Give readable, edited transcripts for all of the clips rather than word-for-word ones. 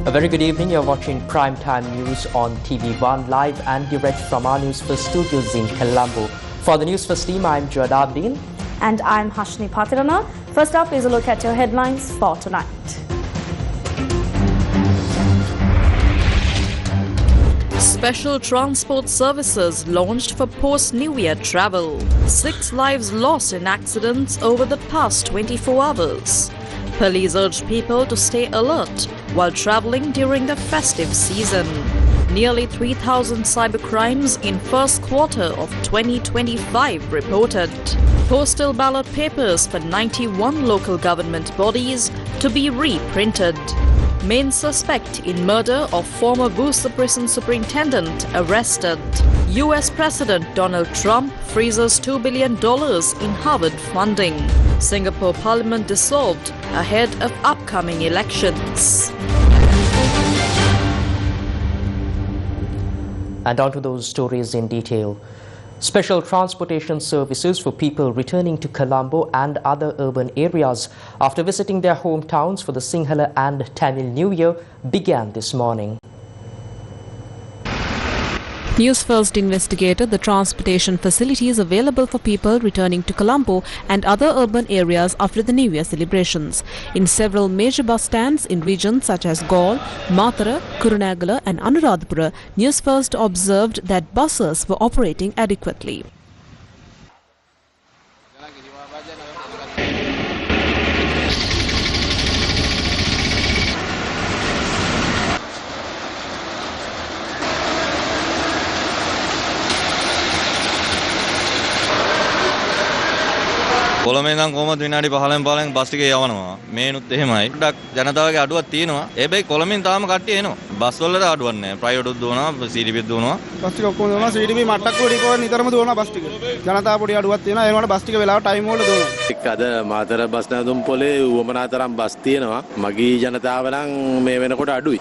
A very good evening. You're watching Primetime News on TV1 live and direct from our Newsfirst studios in Colombo. For the Newsfirst team, I'm Jodabdeen. And I'm Hashni Patirana. First up is a look at your headlines for tonight. Special transport services launched for post-New Year travel. 6 lives lost in accidents over the past 24 hours. Police urge people to stay alert while travelling during the festive season. Nearly 3,000 cybercrimes in first quarter of 2025 reported. Postal ballot papers for 91 local government bodies to be reprinted. Main suspect in murder of former Worcester prison superintendent arrested. US President Donald Trump freezes $2 billion in Harvard funding. Singapore Parliament dissolved ahead of upcoming elections. And on to those stories in detail. Special transportation services for people returning to Colombo and other urban areas after visiting their hometowns for the Sinhala and Tamil New Year began this morning. Newsfirst investigated the transportation facilities available for people returning to Colombo and other urban areas after the New Year celebrations. In several major bus stands in regions such as Galle, Mathura, Kurunegala and Anuradhapura, Newsfirst observed that buses were operating adequately. කොළඹේ ඉඳන් කොහමද විනාඩි 15න් පාලෙන් bus ටිකේ යවනවා මේනුත් එහෙමයි ඩක් ජනතාවගේ අඩුවක් තියෙනවා හැබැයි කොළඹින් තාම කට්ටිය එනවා බස් වල අඩුවක් නැහැ ප්‍රයිවට් උත් දුවනවා CDP දුවනවා බස් ටික ඔක්කොම දුවනවා CDP මට්ටක් වල ඩිපෝ නිතරම දුවනවා බස් ටික ජනතාව පොඩි අඩුවක් තියෙනවා ඒ වුණාට බස් ටික වෙලාව ටයිම් වල දුවනවා අද මාතර බස් නැදුම් පොලේ උවමනා තරම් බස් තියෙනවා මගී ජනතාව නම් මේ වෙනකොට අඩුයි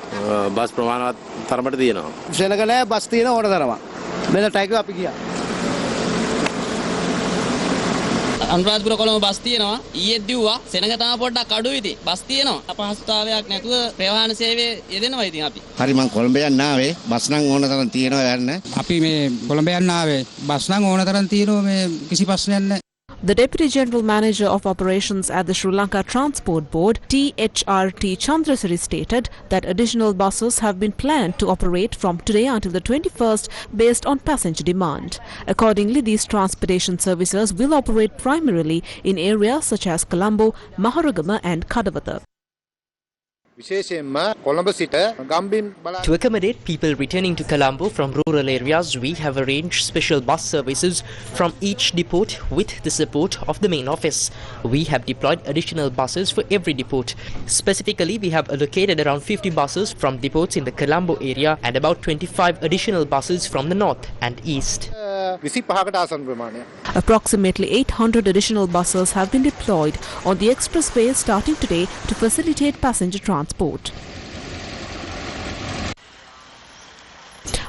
බස් ප්‍රමාණවත් තරමට තියෙනවා සෙනග නැහැ බස් තියෙන ඕන තරම මෙන්න ටයිගර් අපි ගියා අනුරාධපුර කොළඹ බස් තියෙනවා ඊයේ දිව්වා සෙනග තම පොඩ්ඩක් අඩුයි ඉතින් බස් තියෙනවා අපහසුතාවයක් නැතුව ප්‍රවාහන සේවය යෙදෙනවා ඉතින් අපි හරි මං කොළඹ යන්න ආවේ බස් නම් ඕන තරම් තියෙනවා යන්න අපි මේ කොළඹ යන්න ආවේ බස් නම් ඕන තරම් තියෙනවා මේ කිසි ප්‍රශ්නයක් නැහැ. The Deputy General Manager of Operations at the Sri Lanka Transport Board, THRT Chandrasiri, stated that additional buses have been planned to operate from today until the 21st based on passenger demand. Accordingly, these transportation services will operate primarily in areas such as Colombo, Maharagama and Kadawatha. To accommodate people returning to Colombo from rural areas, we have arranged special bus services from each depot with the support of the main office. We have deployed additional buses for every depot. Specifically, we have allocated around 50 buses from depots in the Colombo area and about 25 additional buses from the north and east. Approximately 800 additional buses have been deployed on the expressway starting today to facilitate passenger transport.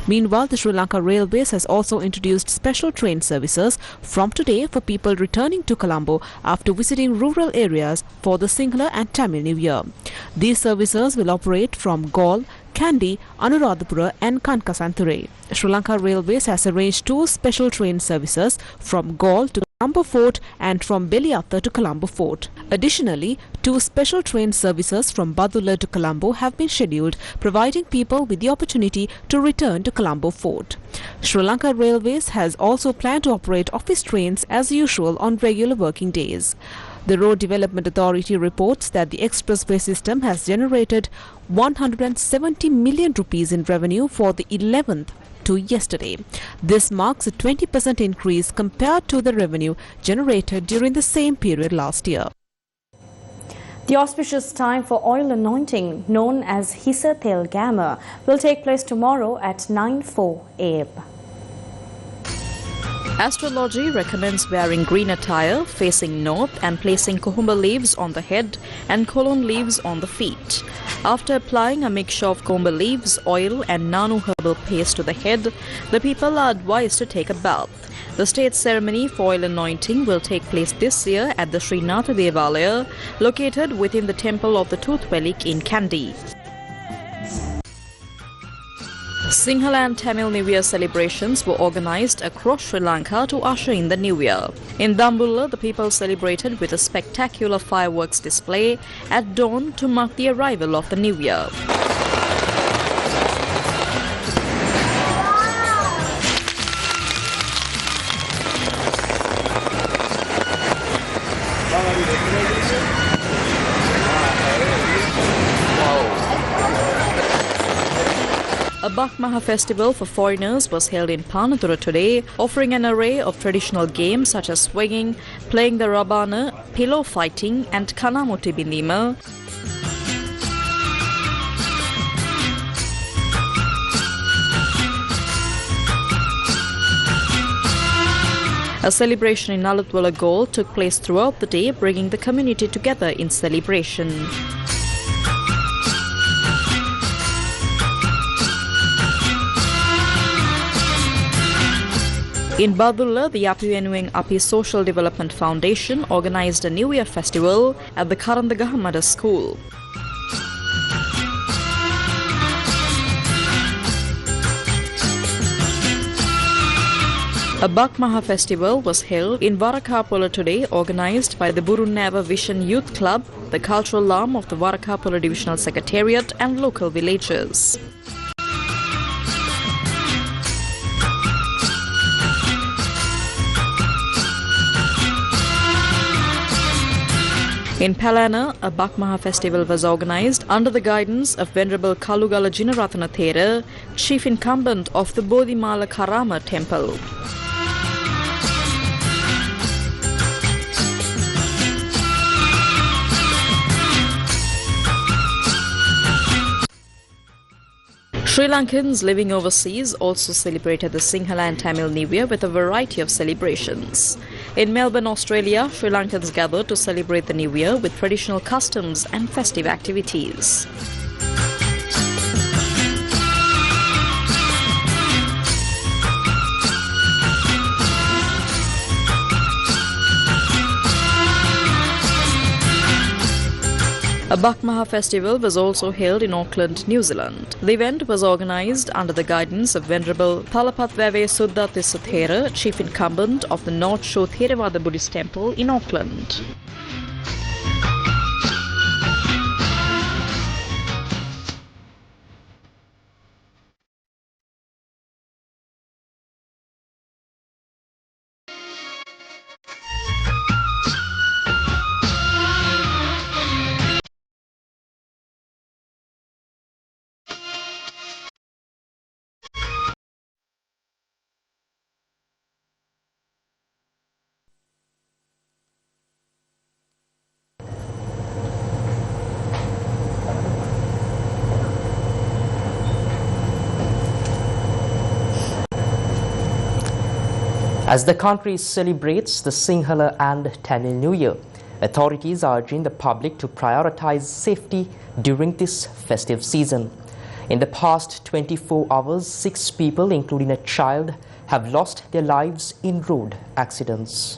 Meanwhile, the Sri Lanka Railways has also introduced special train services from today for people returning to Colombo after visiting rural areas for the Sinhala and Tamil New Year. These services will operate from Galle, Kandy, Anuradhapura and Kankasanthurei. Sri Lanka Railways has arranged 2 special train services from Galle to Colombo Fort and from Beliatha to Colombo Fort. Additionally, 2 special train services from Badulla to Colombo have been scheduled, providing people with the opportunity to return to Colombo Fort. Sri Lanka Railways has also planned to operate office trains as usual on regular working days. The Road Development Authority reports that the expressway system has generated 170 million rupees in revenue for the 11th to yesterday. This marks a 20% increase compared to the revenue generated during the same period last year. The auspicious time for oil anointing, known as Hisa Tel Gama, will take place tomorrow at 9:04 a.m. Astrology recommends wearing green attire, facing north and placing kohumba leaves on the head and kolon leaves on the feet. After applying a mixture of kohumba leaves, oil and nanu herbal paste to the head, the people are advised to take a bath. The state ceremony for oil anointing will take place this year at the Srinatha Devalaya, located within the temple of the Toothwelik in Kandy. Sinhala and Tamil New Year celebrations were organised across Sri Lanka to usher in the New Year. In Dambulla, the people celebrated with a spectacular fireworks display at dawn to mark the arrival of the New Year. A Bakmaha festival for foreigners was held in Panathura today, offering an array of traditional games such as swinging, playing the rabana, pillow fighting and kanamuti bindima. A celebration in Nalatwala Gaol took place throughout the day, bringing the community together in celebration. In Badulla, the Api Venuwen Api Social Development Foundation organised a New Year festival at the Karandagahamada School. A Bakmaha festival was held in Varakapola today, organised by the Burunava Vision Youth Club, the cultural arm of the Varakapola Divisional Secretariat and local villagers. In Palana, a Bakmaha festival was organised under the guidance of Venerable Kalugala Jinaratana Thera, chief incumbent of the Bodhimala Karama temple. Sri Lankans living overseas also celebrated the Sinhala and Tamil New Year with a variety of celebrations. In Melbourne, Australia, Sri Lankans gathered to celebrate the New Year with traditional customs and festive activities. A Bakmaha festival was also held in Auckland, New Zealand. The event was organised under the guidance of Venerable Thalapathvave Suddha Thera, chief incumbent of the North Shore Theravada Buddhist temple in Auckland. As the country celebrates the Sinhala and Tamil New Year, authorities are urging the public to prioritize safety during this festive season. In the past 24 hours, 6 people, including a child, have lost their lives in road accidents.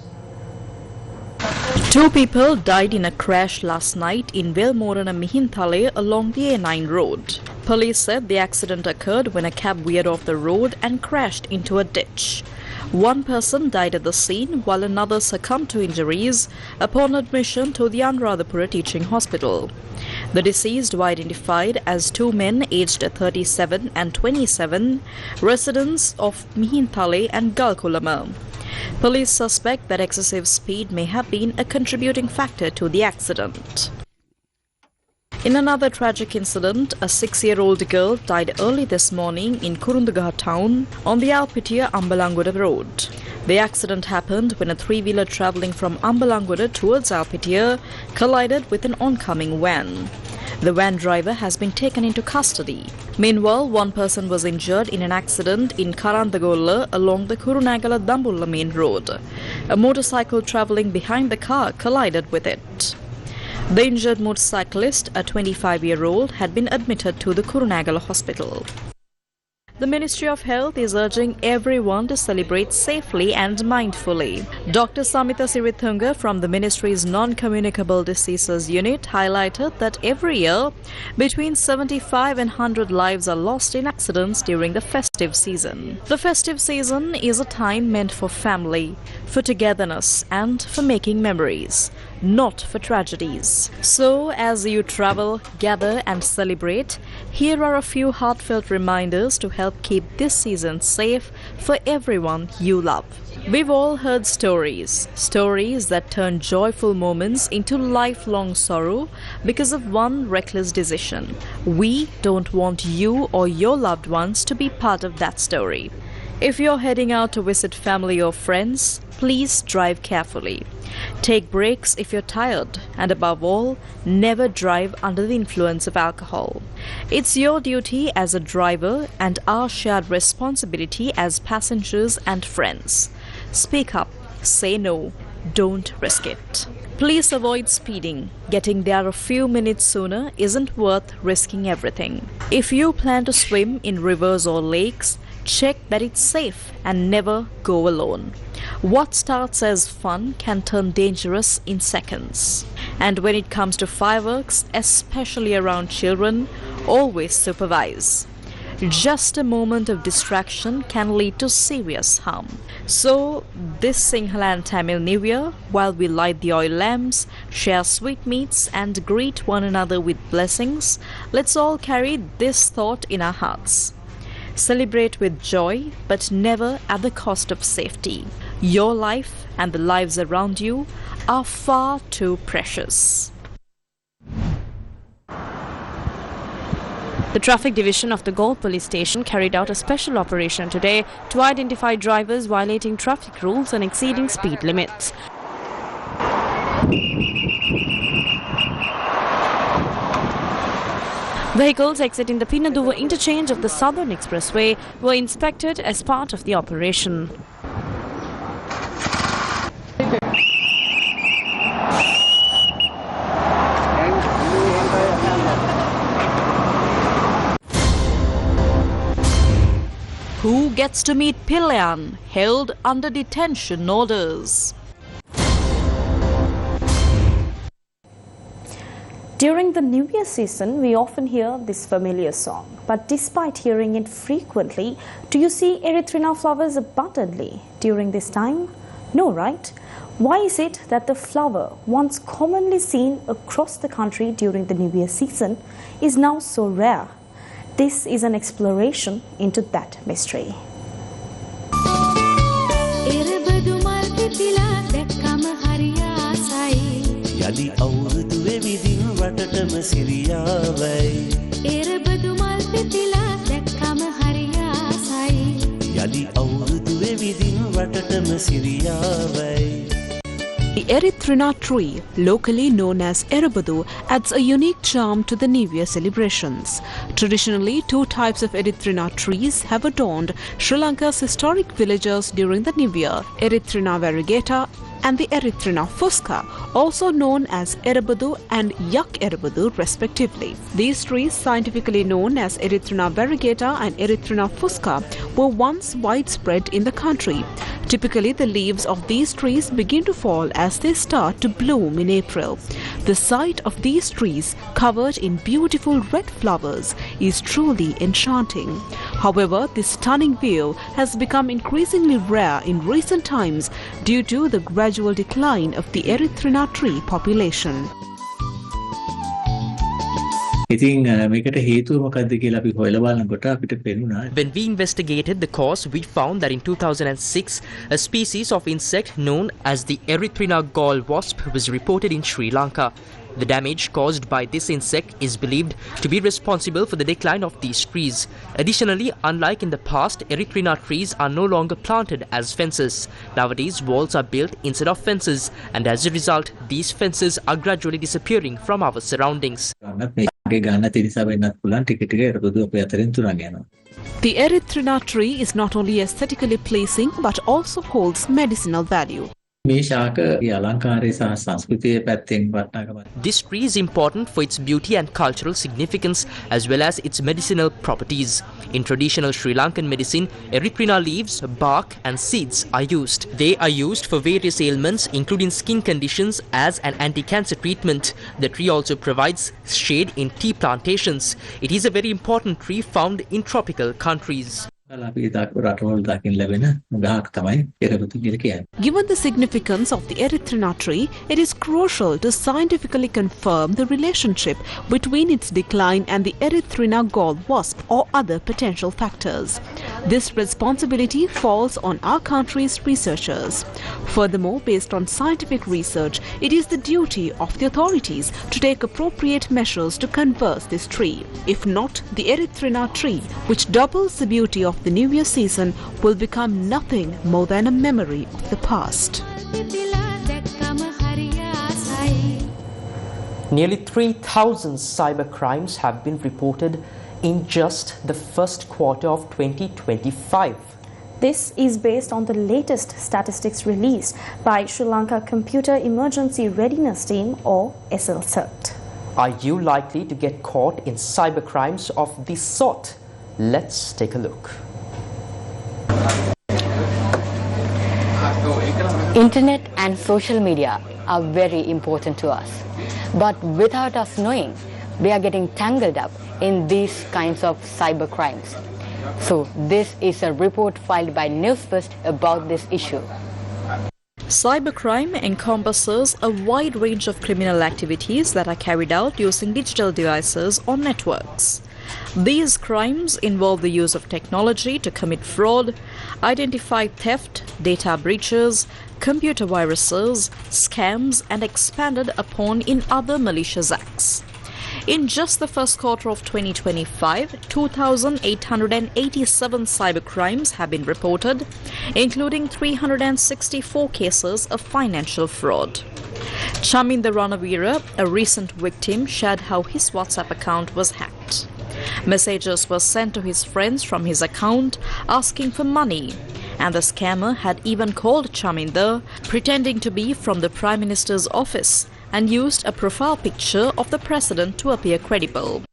2 people died in a crash last night in Velmorana Mihinthale along the A9 road. Police said the accident occurred when a cab veered off the road and crashed into a ditch. 1 person died at the scene while another succumbed to injuries upon admission to the Anuradhapura Teaching Hospital. The deceased were identified as 2 men aged 37 and 27, residents of Mihinthale and Galkulama. Police suspect that excessive speed may have been a contributing factor to the accident. In another tragic incident, a 6-year-old girl died early this morning in Kurundagaha town on the Alpitia-Ambalangoda road. The accident happened when a 3-wheeler travelling from Ambalangoda towards Alpitia collided with an oncoming van. The van driver has been taken into custody. Meanwhile, 1 person was injured in an accident in Karandagolla along the Kurunagala-Dambulla main road. A motorcycle travelling behind the car collided with it. The injured motorcyclist, a 25-year-old, had been admitted to the Kurunagala hospital. The Ministry of Health is urging everyone to celebrate safely and mindfully. Dr. Samita Sirithunga from the Ministry's Non-Communicable Diseases Unit highlighted that every year, between 75 and 100 lives are lost in accidents during the festive season. The festive season is a time meant for family, for togetherness and for making memories, not for tragedies. So, as you travel, gather and celebrate, here are a few heartfelt reminders to help keep this season safe for everyone you love. We've all heard stories that turn joyful moments into lifelong sorrow because of one reckless decision. We don't want you or your loved ones to be part of that story. If you're heading out to visit family or friends, please drive carefully. Take breaks if you're tired, and above all, never drive under the influence of alcohol. It's your duty as a driver and our shared responsibility as passengers and friends. Speak up, say no, don't risk it. Please avoid speeding. Getting there a few minutes sooner isn't worth risking everything. If you plan to swim in rivers or lakes, check that it's safe and never go alone. What starts as fun can turn dangerous in seconds. And when it comes to fireworks, especially around children, always supervise. Just a moment of distraction can lead to serious harm. So, this Sinhala and Tamil New Year, while we light the oil lamps, share sweetmeats and greet one another with blessings, let's all carry this thought in our hearts. Celebrate with joy, but never at the cost of safety. Your life and the lives around you are far too precious. The Traffic Division of the Galle Police Station carried out a special operation today to identify drivers violating traffic rules and exceeding speed limits. Vehicles exiting the Pinaduva interchange of the Southern Expressway were inspected as part of the operation. Who gets to meet Pillayan, held under detention orders? During the New Year season, we often hear this familiar song. But despite hearing it frequently, do you see erythrina flowers abundantly during this time? No, right? Why is it that the flower, once commonly seen across the country during the New Year season, is now so rare? This is an exploration into that mystery. යලි අවුරුදුවේ විදින් රටටම සිරියාවයි එරබදු මල් පිපිලා දැක්කම හරියාසයි යලි අවුරුදුවේ විදින් රටටම සිරියාවයි. The erythrina tree, locally known as Erabadu, adds a unique charm to the New Year celebrations. Traditionally, two types of erythrina trees have adorned Sri Lanka's historic villages during the New Year: Erythrina variegata and the Erythrina fusca, also known as Erabadu and Yak Erabadu respectively. These trees, scientifically known as Erythrina variegata and Erythrina fusca, were once widespread in the country. Typically, the leaves of these trees begin to fall as they start to bloom in April. The sight of these trees covered in beautiful red flowers is truly enchanting. However, this stunning view has become increasingly rare in recent times due to the gradual decline of the erythrina tree population. When we investigated the cause, we found that in 2006, a species of insect known as the Erythrina gall wasp was reported in Sri Lanka. The damage caused by this insect is believed to be responsible for the decline of these trees. Additionally, unlike in the past, Erythrina trees are no longer planted as fences. Nowadays, walls are built instead of fences, and as a result, these fences are gradually disappearing from our surroundings. The erythrina tree is not only aesthetically pleasing but also holds medicinal value. This tree is important for its beauty and cultural significance as well as its medicinal properties. In traditional Sri Lankan medicine, erythrina leaves, bark and seeds are used. They are used for various ailments including skin conditions as an anti-cancer treatment. The tree also provides shade in tea plantations. It is a very important tree found in tropical countries. Given the significance of the erythrina tree, it is crucial to scientifically confirm the relationship between its decline and the erythrina gall wasp or other potential factors. This responsibility falls on our country's researchers. Furthermore, based on scientific research, it is the duty of the authorities to take appropriate measures to conserve this tree. If not, the erythrina tree, which doubles the beauty of the New Year season, will become nothing more than a memory of the past. Nearly 3,000 cyber crimes have been reported in just the first quarter of 2025. This is based on the latest statistics released by Sri Lanka Computer Emergency Readiness Team or SLCERT. Are you likely to get caught in cyber crimes of this sort? Let's take a look. Internet and social media are very important to us, but without us knowing, we are getting tangled up in these kinds of cyber crimes. So this is a report filed by Newsfirst about this issue. Cybercrime encompasses a wide range of criminal activities that are carried out using digital devices or networks. These crimes involve the use of technology to commit fraud, identify theft, data breaches, computer viruses, scams, and expanded upon in other malicious acts. In just the first quarter of 2025, 2,887 cybercrimes have been reported, including 364 cases of financial fraud. Chaminda Ranavira, a recent victim, shared how his WhatsApp account was hacked. Messages were sent to his friends from his account asking for money, and the scammer had even called Chaminda, pretending to be from the Prime Minister's office, and used a profile picture of the president to appear credible.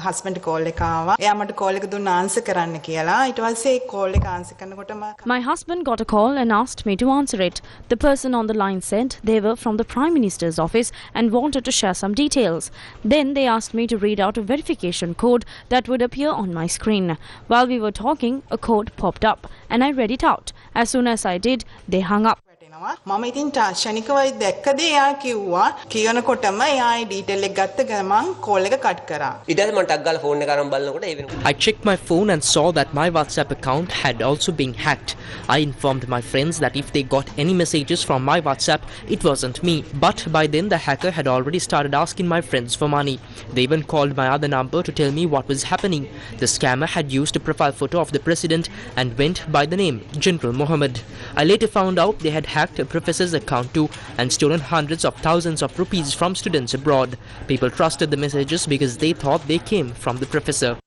Husband call එක ආවා. එයා මට call එක දුන්න answer කරන්න කියලා. ඊට පස්සේ call එක answer කරනකොටම My husband got a call and asked me to answer it. The person on the line said they were from the Prime Minister's office and wanted to share some details. Then they asked me to read out a verification code that would appear on my screen. While we were talking, a code popped up and I read it out. As soon as I did, they hung up. මම ඉතින් තාක්ෂණිකවයි දැක්කදී එයා කිව්වා කියනකොටම එයායි detail එක ගත්ත ගමන් call එක cut කරා. ඊට පස්සේ මම ටක් ගාලා ෆෝන් එක අරන් බලනකොට ඒ වෙනකොට I checked my phone and saw that my WhatsApp account had also been hacked. I informed my friends that if they got any messages from my WhatsApp, it wasn't me. But by then the hacker had already started asking my friends for money. They even called my other number to tell me what was happening. The scammer had used a profile photo of the president and went by the name General Mohammed. I later found out they had hacked a professor's account too and stolen hundreds of thousands of rupees from students abroad. People trusted the messages because they thought they came from the professor.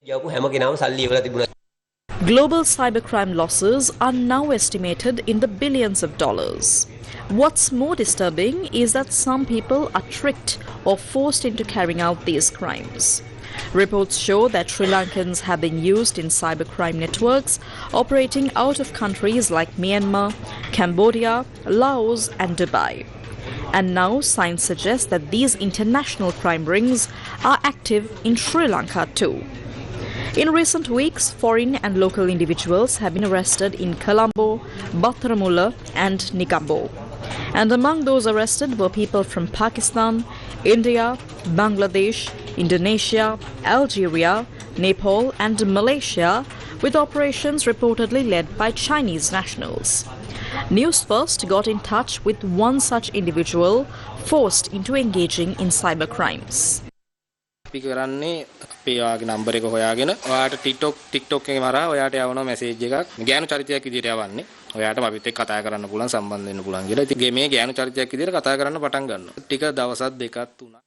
Global cybercrime losses are now estimated in the billions of dollars. What's more disturbing is that some people are tricked or forced into carrying out these crimes. Reports show that Sri Lankans have been used in cybercrime networks operating out of countries like Myanmar, Cambodia, Laos and Dubai. And now signs suggest that these international crime rings are active in Sri Lanka too. In recent weeks, foreign and local individuals have been arrested in Colombo, Battaramulla and Negombo. And among those arrested were people from Pakistan, India, Bangladesh, Indonesia, Algeria, Nepal and Malaysia, with operations reportedly led by Chinese nationals. Newsfirst got in touch with one such individual forced into engaging in cybercrimes. අපි කරන්නේ අපේ ඔයාගේ number එක හොයාගෙන ඔයාට TikTok එකේ මරා ඔයාට යවන මැසේජ් එකක් ගෑනු චරිතයක් විදියට යවන්නේ. ඔයාට අපිත් එක්ක කතා කරන්න පුළුවන් සම්බන්ධ වෙන්න පුළුවන් කියලා. ඉතින් මේ ගෑනු චරිතයක් විදියට කතා කරන්න පටන් ගන්නවා. ටික දවසක් දෙකක් තුනක්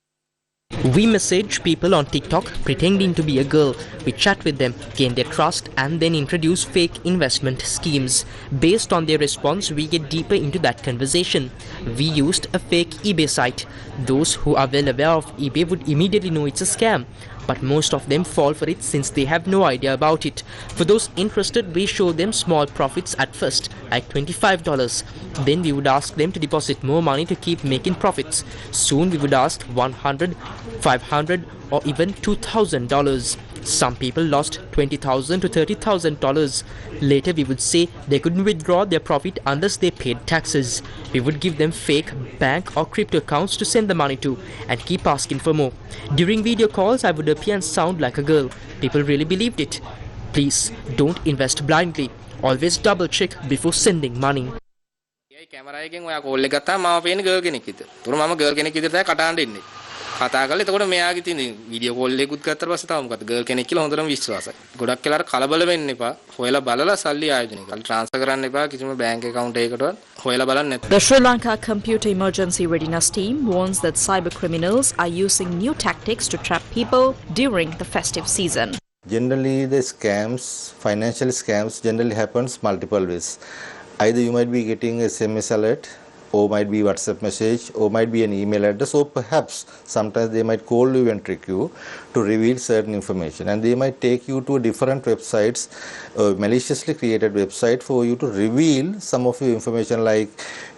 We message people on TikTok pretending to be a girl. We chat with them, gain their trust, and then introduce fake investment schemes. Based on their response, we get deeper into that conversation. We used a fake eBay site. Those who are well aware of eBay would immediately know it's a scam. But most of them fall for it since they have no idea about it. For those interested, we show them small profits at first, like $25. Then we would ask them to deposit more money to keep making profits. Soon we would ask $100, $500, or even $2,000. Some people lost $20,000 to $30,000. Later we would say they couldn't withdraw their profit unless they paid taxes. We would give them fake bank or crypto accounts to send the money to and keep asking for more. During video calls I would appear and sound like a girl. People really believed it. Please don't invest blindly. Always double check before sending money. Camera එකෙන් ඔයා call එක ගත්තාම මාව පේන්නේ girl කෙනෙක් විතර. උතුර මම ගර්ල් කෙනෙක් විතර තමයි කටහඬ ඉන්නේ. කතා කරලා එතකොට මෙයාගේ තියෙන වීඩියෝ කෝල් එකකුත් ගත්තාට පස්සේ තව මොකද ගර්ල් කෙනෙක් කියලා හොඳටම විශ්වාසයි. ගොඩක් වෙලාවට කලබල වෙන්න එපා. හොයලා බලලා සල්ලි ආයෝජනය කරලා ට්‍රාන්ස්ෆර් කරන්න එපා කිසිම බැංක් account එකකටවත් හොයලා බලන්න නැත්නම්. The Sri Lanka Computer Emergency Readiness Team warns that cyber criminals are using new tactics to trap people during the festive season. Generally, the scams, financial scams, generally happens multiple ways. Either you might be getting SMS alert, or might be WhatsApp message, or might be an email address, or perhaps sometimes they might call you and trick you to reveal certain information, and they might take you to different websites, maliciously created website for you to reveal some of your information like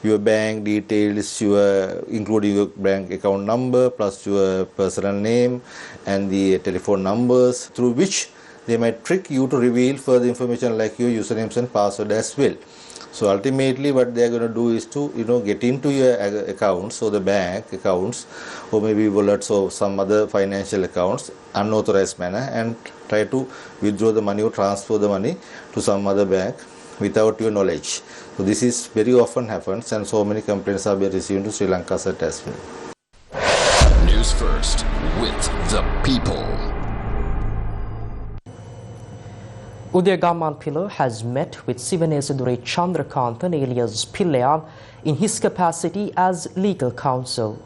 your bank details, including your bank account number plus your personal name and the telephone numbers, through which they might trick you to reveal further information like your usernames and password as well. So ultimately what they are going to do is to get into your accounts or the bank accounts or maybe wallets or some other financial accounts unauthorized manner and try to withdraw the money or transfer the money to some other bank without your knowledge. So this is very often happens and so many complaints are being received to Sri Lanka side as well. News First with the people. Udayagamman Pillai has met with Sivanesadure Chandrakanthan alias Pillayan in his capacity as legal counsel.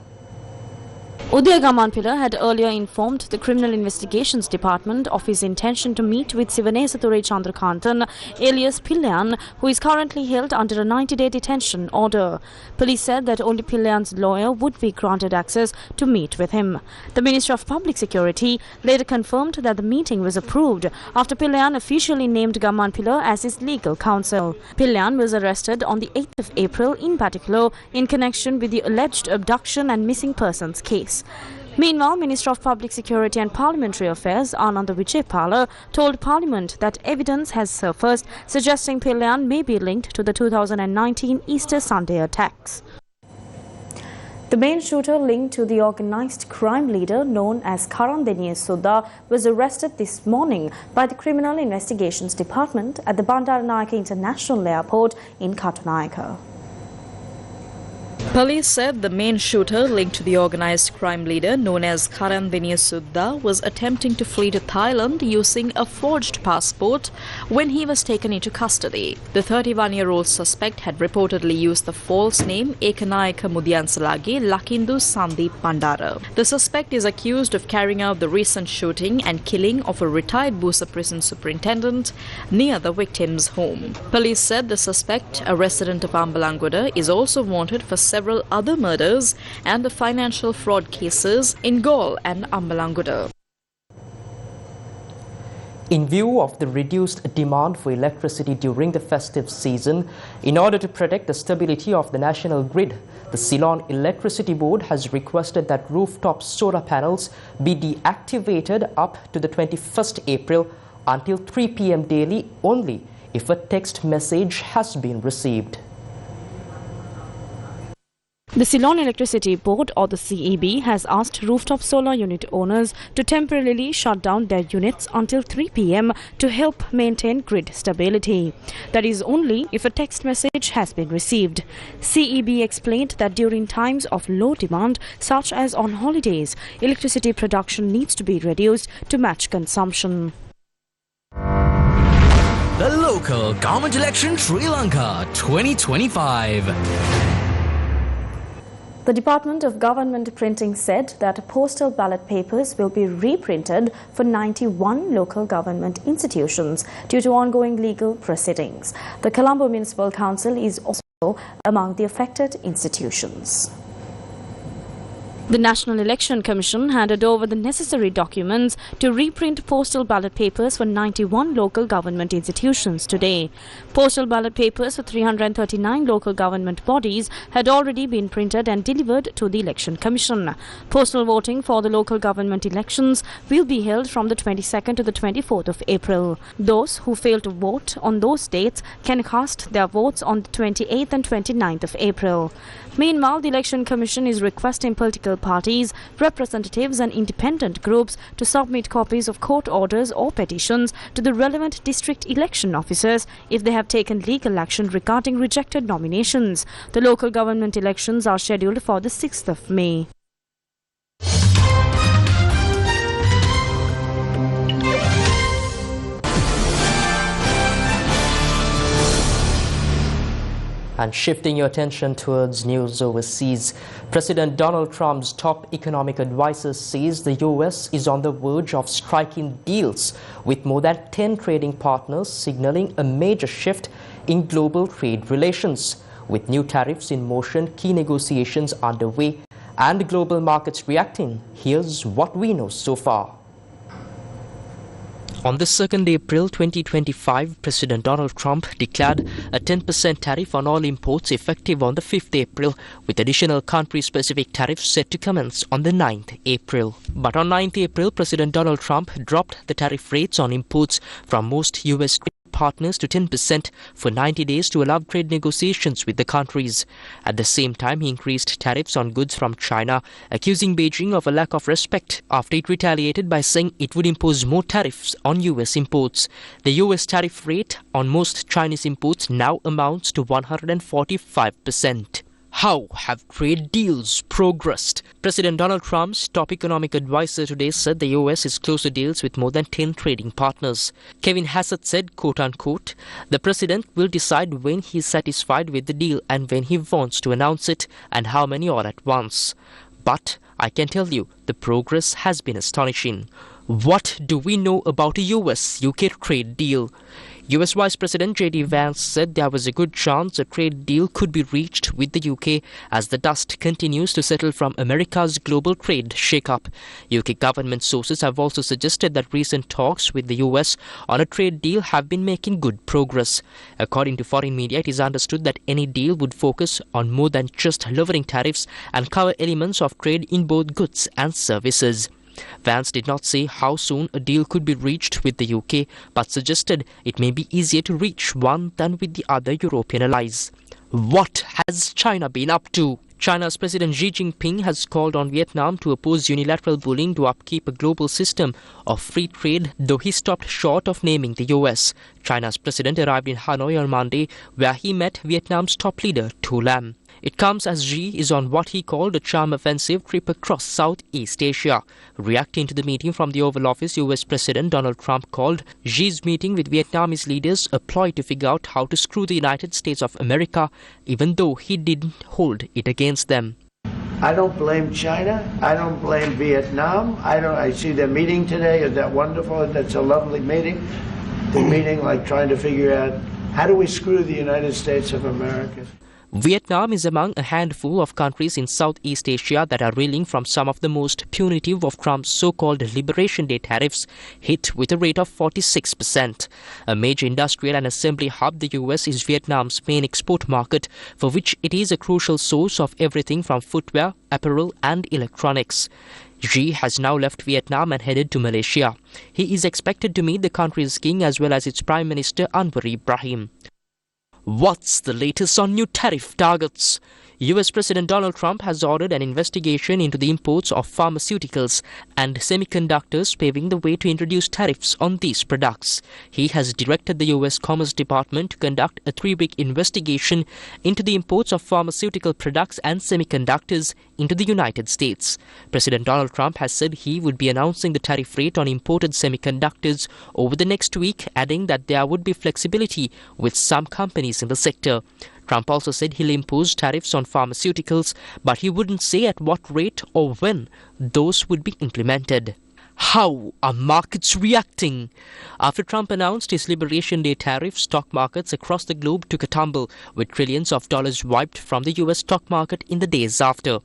Udayagamman Pillai had earlier informed the Criminal Investigations Department of his intention to meet with Sivanesadure Chandrakanthan alias Pillayan, who is currently held under a 90-day detention order. Police said that only Pillayan's lawyer would be granted access to meet with him. The Minister of Public Security later confirmed that the meeting was approved after Pillayan officially named Gamman Pillai as his legal counsel. Pillayan was arrested on the 8th of April in particular in connection with the alleged abduction and missing persons case. Meanwhile, Minister of Public Security and Parliamentary Affairs Ananda Vijaypala told Parliament that evidence has surfaced suggesting Pillayan may be linked to the 2019 Easter Sunday attacks. The main shooter linked to the organised crime leader known as Karandeniya Sudha was arrested this morning by the Criminal Investigations Department at the Bandaranayake International Airport in Katunayake. Police said the main shooter linked to the organised crime leader known as Karandeniya Sudha was attempting to flee to Thailand using a forged passport when he was taken into custody. The 31-year-old suspect had reportedly used the false name Ekanayaka Mudiansalage Lakindu Sandeep Pandara. The suspect is accused of carrying out the recent shooting and killing of a retired Busa prison superintendent near the victim's home. Police said the suspect, a resident of Ambalangoda, is also wanted for several other murders and the financial fraud cases in Galle and Ambalangoda. In view of the reduced demand for electricity during the festive season, in order to protect the stability of the national grid, the Ceylon Electricity Board has requested that rooftop solar panels be deactivated up to the 21st April until 3 p.m. daily only if a text message has been received. The Ceylon Electricity Board, or the CEB, has asked rooftop solar unit owners to temporarily shut down their units until 3 p.m. to help maintain grid stability. That is only if a text message has been received. CEB explained that during times of low demand, such as on holidays, electricity production needs to be reduced to match consumption. The local government election Sri Lanka 2025. The Department of Government Printing said that postal ballot papers will be reprinted for 91 local government institutions due to ongoing legal proceedings. The Colombo Municipal Council is also among the affected institutions. The National Election Commission handed over the necessary documents to reprint postal ballot papers for 91 local government institutions today. Postal ballot papers for 339 local government bodies had already been printed and delivered to the Election Commission. Postal voting for the local government elections will be held from the 22nd to the 24th of April. Those who fail to vote on those dates can cast their votes on the 28th and 29th of April. Meanwhile, the Election Commission is requesting political parties, representatives and independent groups to submit copies of court orders or petitions to the relevant district election officers if they have taken legal action regarding rejected nominations. The local government elections are scheduled for the 6th of May. And shifting your attention towards news overseas, President Donald Trump's top economic advisor says the US is on the verge of striking deals with more than 10 trading partners, signaling a major shift in global trade relations. With new tariffs in motion, key negotiations underway, and global markets reacting, here's what we know so far. On the 2nd April 2025, President Donald Trump declared a 10% tariff on all imports effective on the 5th April, with additional country-specific tariffs set to commence on the 9th April. But on 9th April, President Donald Trump dropped the tariff rates on imports from most US partners to 10% for 90 days to allow trade negotiations with the countries. At the same time, he increased tariffs on goods from China, accusing Beijing of a lack of respect after it retaliated by saying it would impose more tariffs on US imports. The US tariff rate on most Chinese imports now amounts to 145%. How have trade deals progressed? President Donald Trump's top economic advisor today said the US is close to deals with more than 10 trading partners. Kevin Hassett said, quote-unquote, the president will decide when he is satisfied with the deal and when he wants to announce it and how many all at once. But I can tell you, the progress has been astonishing. What do we know about a US-UK trade deal? US Vice President J.D. Vance said there was a good chance a trade deal could be reached with the UK as the dust continues to settle from America's global trade shake-up. UK government sources have also suggested that recent talks with the US on a trade deal have been making good progress. According to foreign media, it is understood that any deal would focus on more than just lowering tariffs and cover elements of trade in both goods and services. Vance did not say how soon a deal could be reached with the UK, but suggested it may be easier to reach one than with the other European allies. What has China been up to? China's President Xi Jinping has called on Vietnam to oppose unilateral bullying to upkeep a global system of free trade, though he stopped short of naming the US. China's president arrived in Hanoi on Monday, where he met Vietnam's top leader, Tu Lam. It comes as Xi is on what he called a charm offensive trip across Southeast Asia. Reacting to the meeting from the Oval Office, US President Donald Trump called Xi's meeting with Vietnamese leaders a ploy to figure out how to screw the United States of America, even though he didn't hold it against them. I don't blame China. I don't blame Vietnam. I see their meeting today. Is that wonderful? That's a lovely meeting. They're meeting like trying to figure out how do we screw the United States of America. Vietnam is among a handful of countries in Southeast Asia that are reeling from some of the most punitive of Trump's so-called Liberation Day tariffs, hit with a rate of 46%. A major industrial and assembly hub, the US is Vietnam's main export market, for which it is a crucial source of everything from footwear, apparel and electronics. Xi has now left Vietnam and headed to Malaysia. He is expected to meet the country's king as well as its Prime Minister Anwar Ibrahim. What's the latest on new tariff targets? US President Donald Trump has ordered an investigation into the imports of pharmaceuticals and semiconductors, paving the way to introduce tariffs on these products. He has directed the US Commerce Department to conduct a 3-week investigation into the imports of pharmaceutical products and semiconductors into the United States. President Donald Trump has said he would be announcing the tariff rate on imported semiconductors over the next week, adding that there would be flexibility with some companies in the sector. Trump also said he'll impose tariffs on pharmaceuticals, but he wouldn't say at what rate or when those would be implemented. How are markets reacting? After Trump announced his Liberation Day tariff, stock markets across the globe took a tumble, with trillions of dollars wiped from the US stock market in the days after.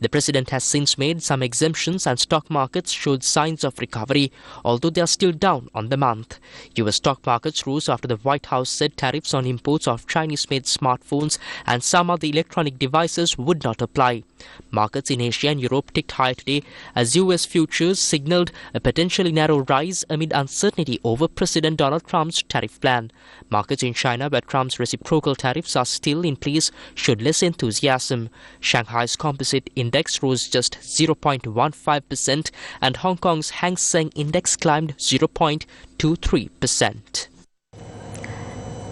The president has since made some exemptions and stock markets showed signs of recovery, although they are still down on the month. US stock markets rose after the White House said tariffs on imports of Chinese-made smartphones and some other electronic devices would not apply. Markets in Asia and Europe ticked higher today as US futures signaled a potentially narrow rise amid uncertainty over President Donald Trump's tariff plan. Markets in China, where Trump's reciprocal tariffs are still in place, showed less enthusiasm. Shanghai's composite index rose just 0.15% and Hong Kong's Hang Seng index climbed 0.23%.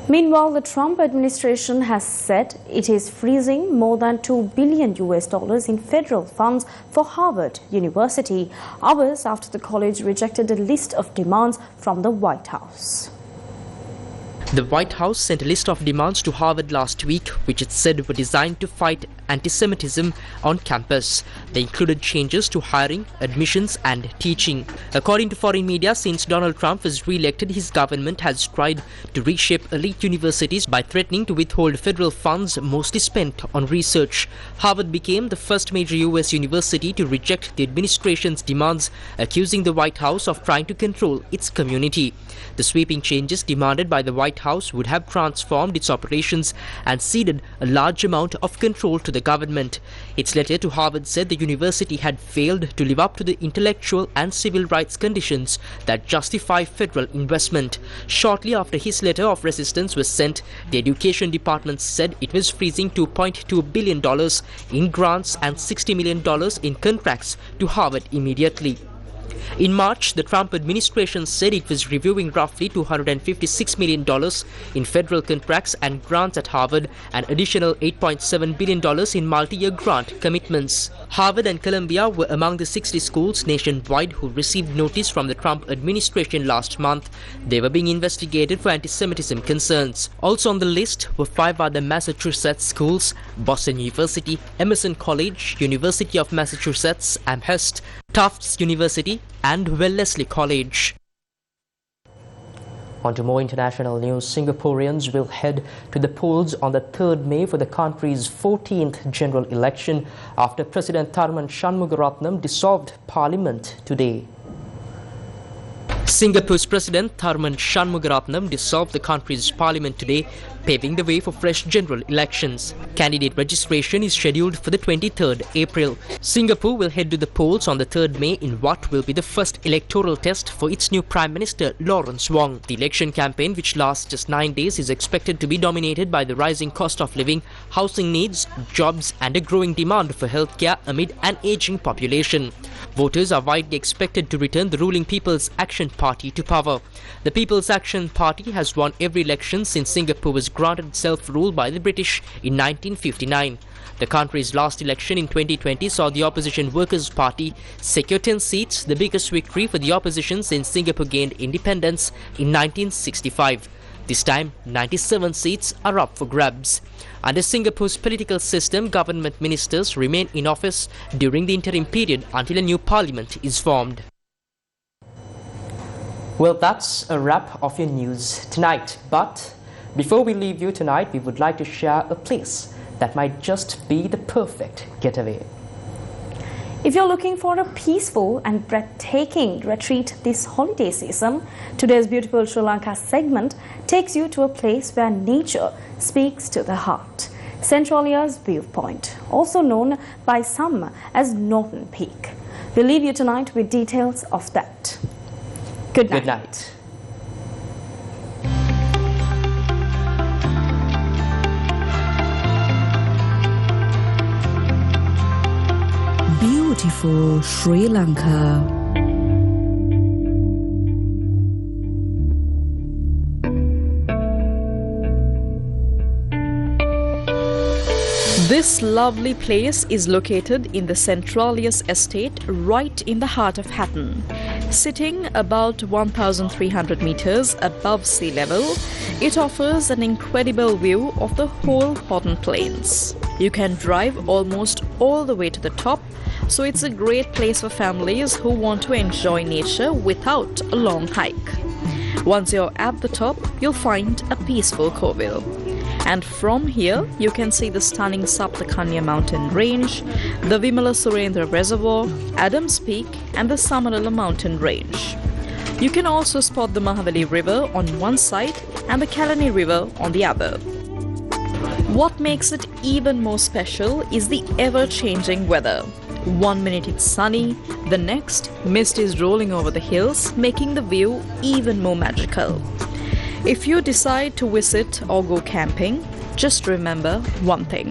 Meanwhile, the Trump administration has said it is freezing more than $2 billion in federal funds for Harvard University, hours after the college rejected a list of demands from the White House. The White House sent a list of demands to Harvard last week, which it said were designed to fight anti-Semitism on campus. They included changes to hiring, admissions and teaching. According to foreign media, since Donald Trump was re-elected, his government has tried to reshape elite universities by threatening to withhold federal funds mostly spent on research. Harvard became the first major US university to reject the administration's demands, accusing the White House of trying to control its community. The sweeping changes demanded by the White House would have transformed its operations and ceded a large amount of control to the government. Its letter to Harvard said the university had failed to live up to the intellectual and civil rights conditions that justify federal investment. Shortly after his letter of resistance was sent, the Education Department said it was freezing $2.2 billion in grants and $60 million in contracts to Harvard immediately. In March, the Trump administration said it was reviewing roughly $256 million in federal contracts and grants at Harvard and additional $8.7 billion in multi-year grant commitments. Harvard and Columbia were among the 60 schools nationwide who received notice from the Trump administration last month. They were being investigated for anti-Semitism concerns. Also on the list were 5 other Massachusetts schools: Boston University, Emerson College, University of Massachusetts, Amherst, Tufts University and Wellesley College. On to more international news. Singaporeans will head to the polls on the 3rd May for the country's 14th general election after President Tharman Shanmugaratnam dissolved parliament today. Singapore's President Tharman Shanmugaratnam dissolved the country's parliament today, paving the way for fresh general elections. Candidate registration is scheduled for the 23rd April. Singapore will head to the polls on the 3rd May in what will be the first electoral test for its new Prime Minister Lawrence Wong. The election campaign, which lasts just 9 days, is expected to be dominated by the rising cost of living, housing needs, jobs and a growing demand for healthcare amid an aging population. Voters are widely expected to return the ruling People's Action Party to power. The People's Action Party has won every election since Singapore was granted self-rule by the British in 1959. The country's last election in 2020 saw the opposition Workers' Party secure 10 seats, the biggest victory for the opposition since Singapore gained independence in 1965. This time, 97 seats are up for grabs. Under Singapore's political system, government ministers remain in office during the interim period until a new parliament is formed. Well, that's a wrap of your news tonight. But before we leave you tonight, we would like to share a place that might just be the perfect getaway. If you're looking for a peaceful and breathtaking retreat this holiday season, today's Beautiful Sri Lanka segment takes you to a place where nature speaks to the heart. Centralia's Viewpoint, also known by some as Northern Peak. We'll leave you tonight with details of that. Good night. Good night. Beautiful Sri Lanka. This lovely place is located in the Centralia's estate right in the heart of Hatton. Sitting about 1,300 meters above sea level, it offers an incredible view of the whole Houghton Plains. You can drive almost all the way to the top, so it's a great place for families who want to enjoy nature without a long hike. Once you're at the top, you'll find a peaceful Coville. And from here, you can see the stunning Saptakanya mountain range, the Vimala Surendra Reservoir, Adams Peak, and the Samarala mountain range. You can also spot the Mahavali River on one side and the Kalani River on the other. What makes it even more special is the ever-changing weather. 1 minute it's sunny, the next, mist is rolling over the hills, making the view even more magical. If you decide to visit or go camping, just remember one thing.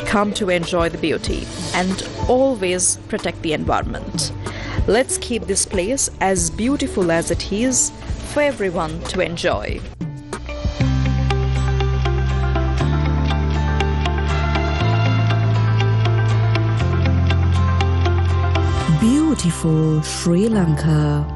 Come to enjoy the beauty and always protect the environment. Let's keep this place as beautiful as it is for everyone to enjoy. Beautiful Sri Lanka.